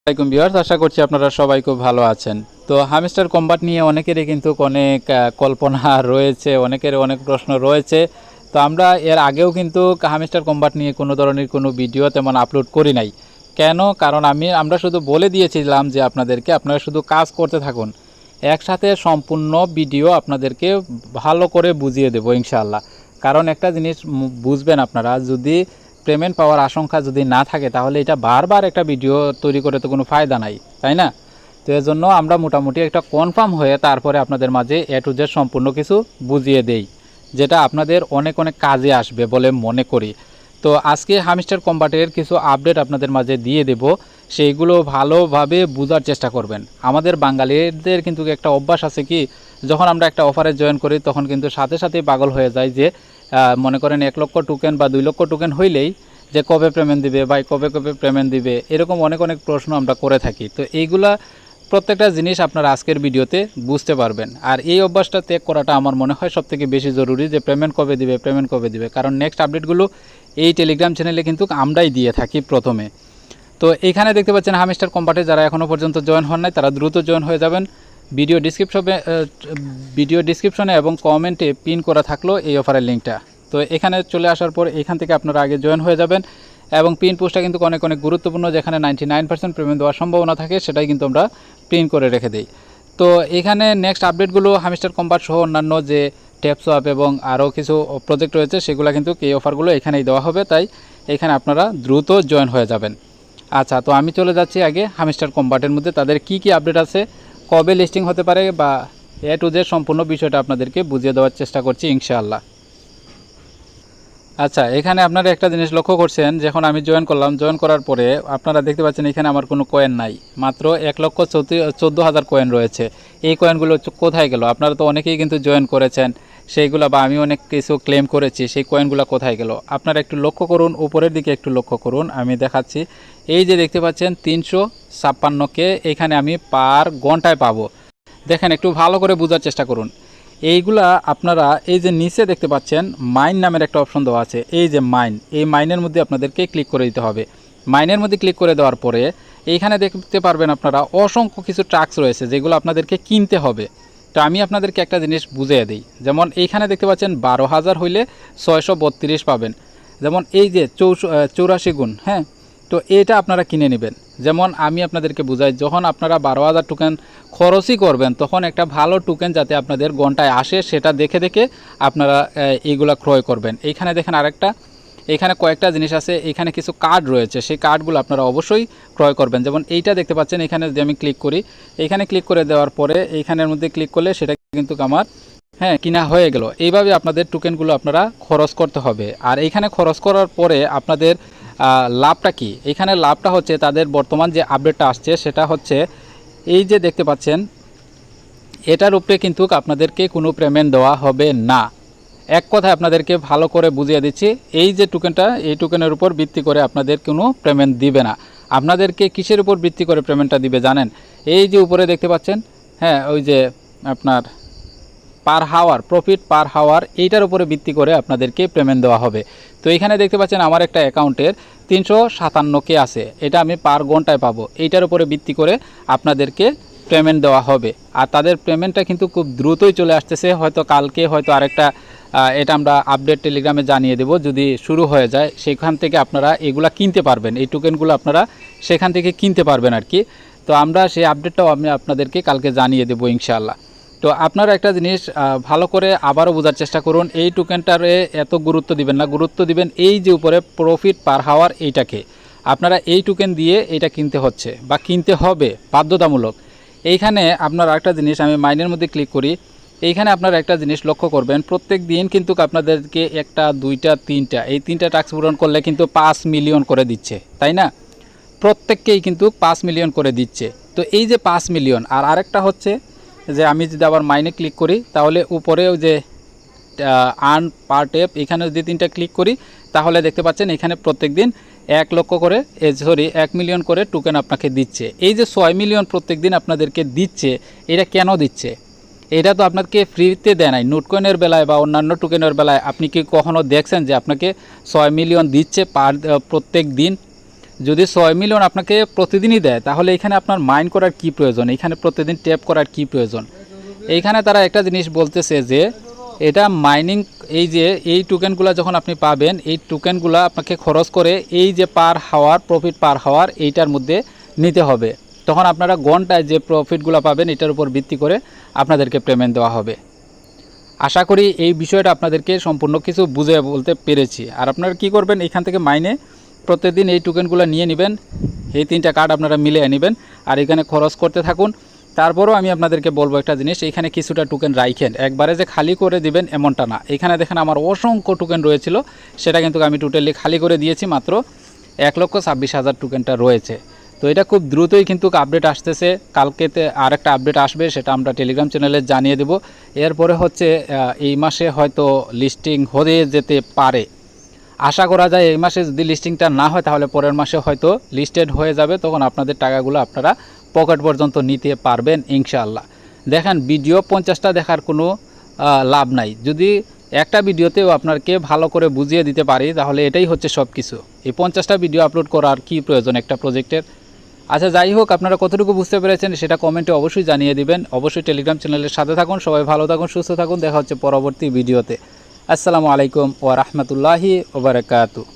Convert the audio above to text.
আসসালামাইকুম ভিউয়ার্স, আশা করছি আপনারা সবাই খুব ভালো আছেন। তো হামস্টার কম্বাট নিয়ে অনেকেরই কিন্তু অনেক কল্পনা রয়েছে, অনেকের অনেক প্রশ্ন রয়েছে। তো আমরা এর আগেও কিন্তু হামস্টার কম্বাট নিয়ে কোনো ধরনের কোনো ভিডিও তেমন আপলোড করি নাই। কেন? কারণ আমরা শুধু বলে দিয়েছিলাম যে আপনারা শুধু কাজ করতে থাকুন, একসাথে সম্পূর্ণ ভিডিও আপনাদেরকে ভালো করে বুঝিয়ে দেবো ইনশাআল্লাহ। কারণ একটা জিনিস বুঝবেন আপনারা, যদি পেমেন্ট পাওয়ার আশঙ্কা যদি না থাকে তাহলে এটা বারবার একটা ভিডিও তৈরি করে তো কোনো ফায়দা নাই, তাই না? তো এর জন্য আমরা মোটামুটি একটা কনফার্ম হয়ে তারপরে আপনাদের মাঝে এ টু জেড সম্পূর্ণ কিছু বুঝিয়ে দেই, যেটা আপনাদের অনেক অনেক কাজে আসবে বলে মনে করি। তো আজকে হামস্টার কম্বাটের কিছু আপডেট আপনাদের মাঝে দিয়ে দেব, সেইগুলো ভালোভাবে বোঝার চেষ্টা করবেন। আমাদের বাঙালিদের কিন্তু একটা অভ্যাস আছে কি, যখন আমরা একটা অফারে জয়েন করি তখন কিন্তু সাথে সাথেই পাগল হয়ে যায় যে মনে করেন 1 লক্ষ টোকেন বা 2 লক্ষ টোকেন হইলেই যে কবে পেমেন্ট দিবে ভাই, কবে কবে পেমেন্ট দিবে, এরকম অনেক অনেক প্রশ্ন আমরা করে থাকি। তো এইগুলা প্রত্যেকটা জিনিস আপনারা আজকের ভিডিওতে বুঝতে পারবেন। আর এই অভ্যাসটা ত্যাগ করাটা আমার মনে হয় সবথেকে বেশি জরুরি, যে পেমেন্ট কবে দিবে। কারণ নেক্সট আপডেটগুলো এই টেলিগ্রাম চ্যানেলে কিন্তু আমরাই দিয়ে থাকি প্রথমে। তো এইখানে দেখতে পাচ্ছেন হামস্টার কম্বাটে যারা এখনও পর্যন্ত জয়েন হন নাই তারা দ্রুত জয়েন হয়ে যাবেন। ভিডিও ডিসক্রিপশনে এবং কমেন্টে পিন করা থাকলো এই অফারের লিঙ্কটা। তো এখানে চলে আসার পর এখান থেকে আপনারা আগে জয়েন হয়ে যাবেন। এবং পিন পোস্টটা কিন্তু অনেক অনেক গুরুত্বপূর্ণ, যেখানে 99% পেমেন্ট দেওয়ার সম্ভাবনা থাকে সেটাই কিন্তু আমরা প্রিন্ট করে রেখে দিই। তো এখানে নেক্সট আপডেটগুলো হামস্টার কম্বাট সহ অন্যান্য যে ট্যাপসোয়াপ এবং আরও কিছু প্রজেক্ট রয়েছে সেগুলো কিন্তু এই অফারগুলো এখানেই দেওয়া হবে, তাই এখানে আপনারা দ্রুত জয়েন হয়ে যাবেন। আচ্ছা, তো আমি চলে যাচ্ছি আগে হামস্টার কম্বাটের মধ্যে তাদের কি কি আপডেট আছে, কবে লিস্টিং হতে পারে বা এ টু জেড সম্পূর্ণ বিষয়টা আপনাদেরকে বুঝিয়ে দেওয়ার চেষ্টা করছি ইনশাআল্লাহ। আচ্ছা, এখানে আপনারা একটা জিনিস লক্ষ্য করছেন, যখন আমি জয়েন করলাম, জয়েন করার পরে আপনারা দেখতে পাচ্ছেন এখানে আমার কোনো কয়েন নাই, মাত্র 1,14,000 কয়েন রয়েছে। এই কয়েনগুলো কোথায় গেল? আপনারা তো অনেকেই কিন্তু জয়েন করেছেন সেইগুলো, বা আমি অনেক কিছু ক্লেম করেছি, সেই কয়েনগুলো কোথায় গেল? আপনারা একটু লক্ষ্য করুন, উপরের দিকে একটু লক্ষ্য করুন, আমি দেখাচ্ছি। এই যে দেখতে পাচ্ছেন 356কে এখানে আমি পার ঘন্টায় পাবো। দেখেন, একটু ভালো করে বোঝার চেষ্টা করুন। এইগুলা আপনারা এই যে নিচে দেখতে পাচ্ছেন মাইন নামের একটা অপশন দেওয়া আছে, এই যে মাইন, এই মাইনের মধ্যে আপনাদেরকে ক্লিক করে দিতে হবে। মাইনের মধ্যে ক্লিক করে দেওয়ার পরে এইখানে দেখতে পারবেন আপনারা অসংখ্য কিছু টাস্ক রয়েছে যেগুলো আপনাদেরকে কিনতে হবে। তো আমি আপনাদেরকে একটা জিনিস বুঝিয়ে দিই, যেমন এইখানে দেখতে পাচ্ছেন 12,000 হইলে 632 পাবেন। যেমন এই যে 84 গুণ, হ্যাঁ, তো এটা আপনারা কিনে নেবেন। যেমন আমি আপনাদেরকে বুঝাই, যখন আপনারা 12,000 টোকেন খরচই করবেন তখন একটা ভালো টোকেন যাতে আপনাদের ঘন্টায় আসে সেটা দেখে দেখে আপনারা এইগুলা ক্রয় করবেন। এইখানে দেখেন আরেকটা, এখানে কয়েকটা জিনিস আছে, এখানে কিছু কার্ড রয়েছে, সেই কার্ডগুলো আপনারা অবশ্যই ক্রয় করবেন। যেমন এইটা দেখতে পাচ্ছেন, এখানে যদি আমি ক্লিক করি, এইখানে ক্লিক করে দেওয়ার পরে এইখানের মধ্যে ক্লিক করলে সেটা কিন্তু আমার কিনা হয়ে গেল। এইভাবে আপনাদের টোকেনগুলো আপনারা খরচ করতে হবে। আর এইখানে খরচ করার পরে আপনাদের লাভটা কি? এখানে লাভটা হচ্ছে তাদের বর্তমান যে আপডেটটা আসছে সেটা হচ্ছে এই যে দেখতে পাচ্ছেন, এটার উপরে কিন্তু আপনাদেরকে কোনো পেমেন্ট দেওয়া হবে না। এক কথায় আপনাদেরকে ভালো করে বুঝিয়ে দিচ্ছি, এই যে টোকেনটা, এই টোকেনের উপর ভিত্তি করে আপনাদের কোনো পেমেন্ট দিবে না। আপনাদেরকে কিসের উপর ভিত্তি করে পেমেন্টটা দিবে জানেন? এই যে উপরে দেখতে পাচ্ছেন, হ্যাঁ, ওই যে আপনার পার হাওয়ার, প্রফিট পার হাওয়ার, এইটার উপরে ভিত্তি করে আপনাদেরকে পেমেন্ট দেওয়া হবে। তো এখানে দেখতে পাচ্ছেন আমার একটা অ্যাকাউন্টের 357কে আছে, এটা আমি পার ঘন্টায় পাবো। এইটার উপরে ভিত্তি করে আপনাদেরকে পেমেন্ট দেওয়া হবে। আর তাদের পেমেন্টটা কিন্তু খুব দ্রুতই চলে আসতেছে, হয়তো কালকে, হয়তো আরেকটা, এটা আমরা আপডেট টেলিগ্রামে জানিয়ে দেব। যদি শুরু হয়ে যায় সেখান থেকে আপনারা এগুলা কিনতে পারবেন, এই টোকেনগুলো আপনারা সেখান থেকে কিনতে পারবেন আর কি। তো আমরা সেই আপডেটটাও আমি আপনাদেরকে কালকে জানিয়ে দেবো ইনশাআল্লাহ। তো আপনারা একটা জিনিস ভালো করে আবারও বোঝার চেষ্টা করুন, এই টোকেনটারে এত গুরুত্ব দিবেন না, গুরুত্ব দিবেন এই যে উপরে প্রফিট পার হাওয়ার, এইটাকে আপনারা এই টোকেন দিয়ে এটা কিনতে হচ্ছে বা কিনতে হবে বাধ্যতামূলক। এইখানে আপনার একটা জিনিস, আমি মাইনের মধ্যে ক্লিক করি, এইখানে আপনারা একটা জিনিস লক্ষ্য করবেন, প্রত্যেক দিন কিন্তু আপনাদেরকে একটা, দুইটা, তিনটা, এই তিনটা টাস্ক পূরণ করলে কিন্তু 5 মিলিয়ন করে দিচ্ছে, তাই না? প্রত্যেককেই কিন্তু 5 মিলিয়ন করে দিচ্ছে। তো এই যে 5 মিলিয়ন, আর আরেকটা হচ্ছে যে আমি যদি আবার মাইনে ক্লিক করি তাহলে উপরেও যে আর্ন পার ট্যাপ, এখানে যদি 3টা ক্লিক করি তাহলে দেখতে পাচ্ছেন এখানে প্রত্যেক দিন 1 লক্ষ করে, 1 মিলিয়ন করে টোকেন আপনাকে দিচ্ছে। এই যে 6 মিলিয়ন প্রত্যেক দিন আপনাদেরকে দিচ্ছে, এটা কেন দিচ্ছে? এটা তো আপনাকে ফ্রিতে দেয় নাই। নোটকয়েনের বেলায় বা অন্যান্য টোকেনের বেলায় আপনি কি কখনো দেখছেন যে আপনাকে 6 মিলিয়ন দিচ্ছে প্রত্যেক দিন? যদি 6 মিলিয়ন আপনাকে প্রতিদিনই দেয় তাহলে এখানে আপনার মাইন করার কি প্রয়োজন, এখানে প্রতিদিন ট্যাপ করার কি প্রয়োজন। এইখানে তারা একটা জিনিস বলতেছে যে এটা মাইনিং, এই যে এই টোকেনগুলো যখন আপনি পাবেন, এই টোকেনগুলো আপনাকে খরচ করে এই যে পার হাওয়ার প্রফিট পার হাওয়ার এইটার মধ্যে নিতে হবে। তখন আপনারা ঘন্টায় যে প্রফিটগুলো পাবেন এটার উপর ভিত্তি করে আপনাদেরকে পেমেন্ট দেওয়া হবে। আশা করি এই বিষয়টা আপনাদেরকে সম্পূর্ণ কিছু বুঝে বলতে পেরেছি। আর আপনারা কি করবেন, এখান থেকে মাইনে প্রত্যেকদিন এই টোকেনগুলো নিয়ে নেবেন, এই 3টা কার্ড আপনারা মিলিয়ে নেবেন আর এখানে খরচ করতে থাকুন। তারপরও আমি আপনাদেরকে বলবো একটা জিনিস, এখানে কিছুটা টোকেন রাখেন, একবারে যে খালি করে দিবেন এমনটা না। এখানে দেখেন আমার অসংখ্য টোকেন রয়েছিল, সেটা কিন্তু আমি টোটালি খালি করে দিয়েছি, মাত্র 1,26,000 টোকেনটা রয়েছে। তো এটা খুব দ্রুতই কিন্তু আপডেট আসতেছে, কালকেতে আরেকটা আপডেট আসবে, সেটা আমরা টেলিগ্রাম চ্যানেলে জানিয়ে দেব। এরপরে হচ্ছে এই মাসে হয়তো লিস্টিং হয়ে যেতে পারে, আশা করা যায়। এই মাসে যদি লিস্টিংটা না হয় তাহলে পরের মাসে হয়তো লিস্টেড হয়ে যাবে, তখন আপনাদের টাকাগুলো আপনারা পকেট পর্যন্ত নিতে পারবেন ইনশাআল্লাহ। দেখেন ভিডিও 50টা দেখার কোনো লাভ নাই, যদি একটা ভিডিওতেও আপনাকে ভালো করে বুঝিয়ে দিতে পারি তাহলে এটাই হচ্ছে সব কিছু। এই 50টা ভিডিও আপলোড করার কি প্রয়োজন একটা প্রজেক্টের। আচ্ছা যাই হোক, আপনারা কতটুকু বুঝতে পেরেছেন সেটা কমেন্টে অবশ্যই জানিয়ে দিবেন। অবশ্যই টেলিগ্রাম চ্যানেলের সাথে থাকুন। সবাই ভালো থাকুন, সুস্থ থাকুন, দেখা হচ্ছে পরবর্তী ভিডিওতে। আসসালামু আলাইকুম ওয়া রাহমাতুল্লাহি ওয়া বারাকাতুহু।